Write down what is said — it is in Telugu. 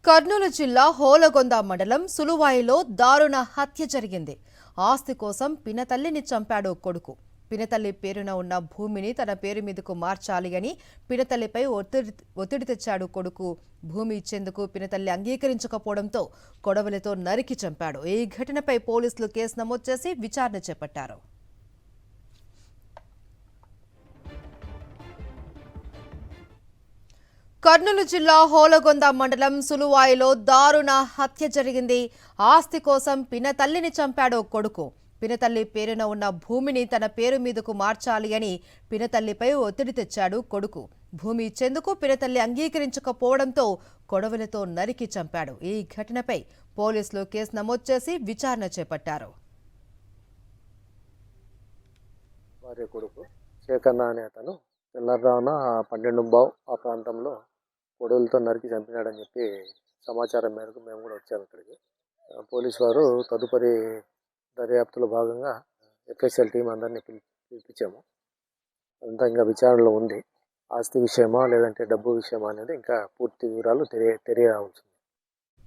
కర్నూలు జిల్లా హోలగొంద మండలం సులువాయిలో దారుణ హత్య జరిగింది. ఆస్తి కోసం పినతల్లిని చంపాడు కొడుకు. పినతల్లి పేరున ఉన్న భూమిని తన పేరు మీదకు మార్చాలి అని పినతల్లిపై ఒత్తిడి తెచ్చాడు కొడుకు. భూమి ఇచ్చేందుకు పినతల్లి అంగీకరించకపోవడంతో కొడవలితో నరికి చంపాడు. ఈ ఘటనపై పోలీసులు కేసు నమోదు చేసి విచారణ చేపట్టారు. కర్నూలు జిల్లా హోలగొంద మండలం సులువాయిలో దారుణ హత్య జరిగింది. ఆస్తి కోసం పినతల్లిని చంపాడు కొడుకు. పినతల్లి పేరున ఉన్న భూమిని తన పేరు మీదకు మార్చాలి అని పినతల్లిపై ఒత్తిడి తెచ్చాడు కొడుకు. భూమి ఇచ్చేందుకు పినతల్లి అంగీకరించకపోవడంతో కొడవలితో నరికి చంపాడు. ఈ ఘటనపై పోలీసులు కేసు నమోదు చేసి విచారణ చేపట్టారు. భార్య కొడుకు శేఖర్ అనే అతను తెల్లవారున 12:15 ఆ ప్రాంతంలో కొడవలితో నరికి చంపినాడని చెప్పి సమాచారం మేరకు మేము కూడా వచ్చాము ఇక్కడికి. పోలీసు వారు తదుపరి దర్యాప్తులో భాగంగా ఎఫ్ఎస్ఎల్ టీం అందరినీ పిలిపించాము. అంతా ఇంకా విచారణలో ఉంది. ఆస్తి విషయమా లేదంటే డబ్బు విషయమా అనేది ఇంకా పూర్తి వివరాలు తెలియరావాల్సింది.